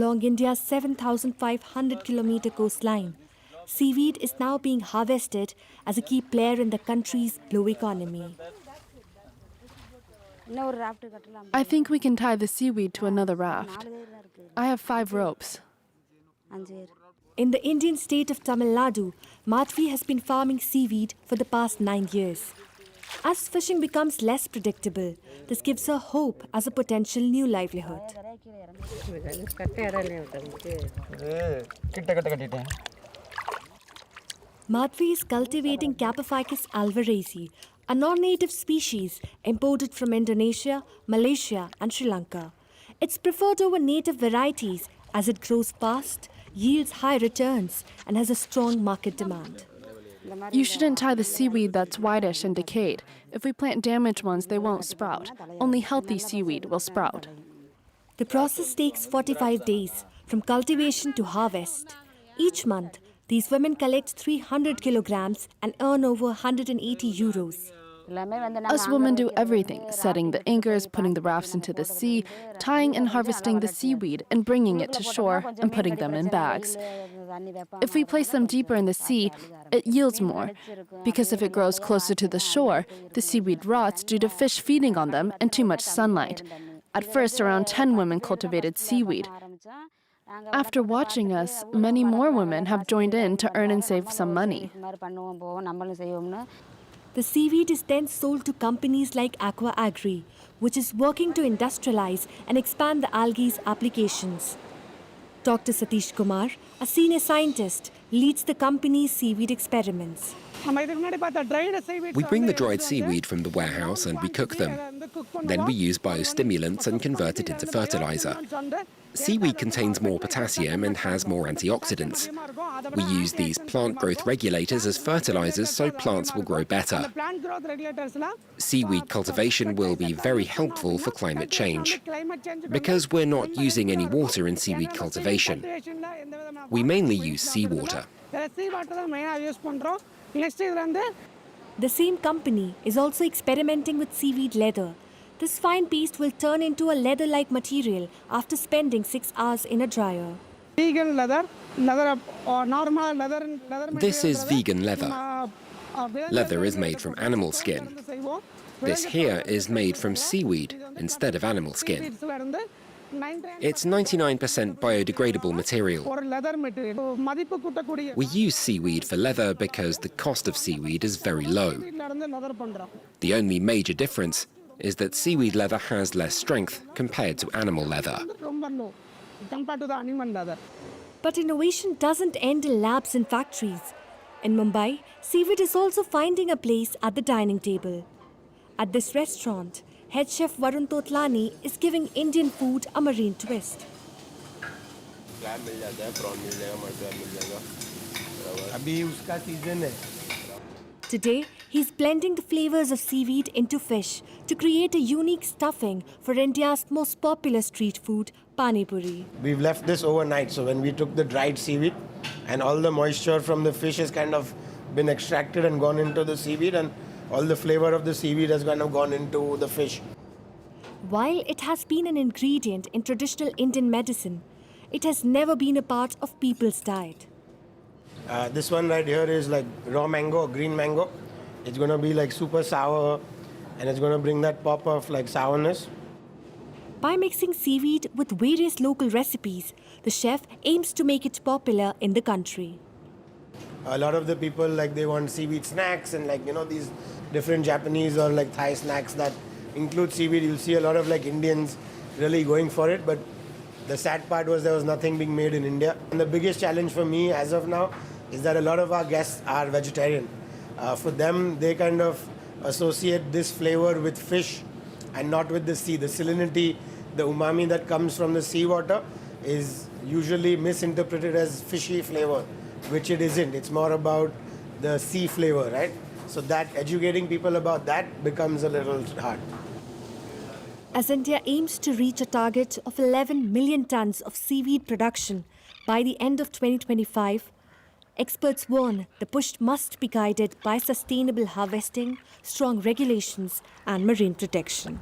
Along India's 7,500-kilometre coastline, seaweed is now being harvested as a key player in the country's blue economy. I think we can tie the seaweed to another raft. I have 5 ropes. In the Indian state of Tamil Nadu, Madhvi has been farming seaweed for the past 9 years. As fishing becomes less predictable, this gives her hope as a potential new livelihood. Madhvi is cultivating Capophycus alvarezi, a non-native species imported from Indonesia, Malaysia and Sri Lanka. It's preferred over native varieties as it grows fast, yields high returns and has a strong market demand. You shouldn't tie the seaweed that's whitish and decayed. If we plant damaged ones, they won't sprout. Only healthy seaweed will sprout. The process takes 45 days, from cultivation to harvest. Each month, these women collect 300 kilograms and earn over 180 euros. Us women do everything, setting the anchors, putting the rafts into the sea, tying and harvesting the seaweed and bringing it to shore and putting them in bags. If we place them deeper in the sea, it yields more, because if it grows closer to the shore, the seaweed rots due to fish feeding on them and too much sunlight. At first, around 10 women cultivated seaweed. After watching us, many more women have joined in to earn and save some money. The seaweed is then sold to companies like Aqua Agri, which is working to industrialize and expand the algae's applications. Dr. Satish Kumar, a senior scientist, leads the company's seaweed experiments. We bring the dried seaweed from the warehouse and we cook them. Then we use biostimulants and convert it into fertiliser. Seaweed contains more potassium and has more antioxidants. We use these plant growth regulators as fertilisers so plants will grow better. Seaweed cultivation will be very helpful for climate change. Because we're not using any water in seaweed cultivation, we mainly use seawater. The same company is also experimenting with seaweed leather. This fine paste will turn into a leather-like material after spending 6 hours in a dryer. Vegan leather, normal leather. This is vegan leather. Leather is made from animal skin. This here is made from seaweed instead of animal skin. It's 99% biodegradable material. We use seaweed for leather because the cost of seaweed is very low. The only major difference is that seaweed leather has less strength compared to animal leather. But innovation doesn't end in labs and factories. In Mumbai, seaweed is also finding a place at the dining table. At this restaurant, head chef Varun Totlani is giving Indian food a marine twist. Today, he's blending the flavors of seaweed into fish to create a unique stuffing for India's most popular street food, Pani Puri. We've left this overnight, so when we took the dried seaweed and all the moisture from the fish has kind of been extracted and gone into the seaweed, and all the flavor of the seaweed has kind of gone into the fish. While it has been an ingredient in traditional Indian medicine, it has never been a part of people's diet. This one right here is like raw mango, green mango. It's going to be like super sour and it's going to bring that pop of like sourness. By mixing seaweed with various local recipes, the chef aims to make it popular in the country. A lot of the people, like, they want seaweed snacks and, like, you know, these different Japanese or like Thai snacks that include seaweed. You'll see a lot of like Indians really going for it, but the sad part was there was nothing being made in India. And the biggest challenge for me as of now is that a lot of our guests are vegetarian. For them, they kind of associate this flavor with fish and not with the sea. The salinity, the umami that comes from the seawater is usually misinterpreted as fishy flavor, which it isn't. It's more about the sea flavor, right? So that educating people about that becomes a little hard. As India aims to reach a target of 11 million tons of seaweed production by the end of 2025, experts warn the push must be guided by sustainable harvesting, strong regulations, and marine protection.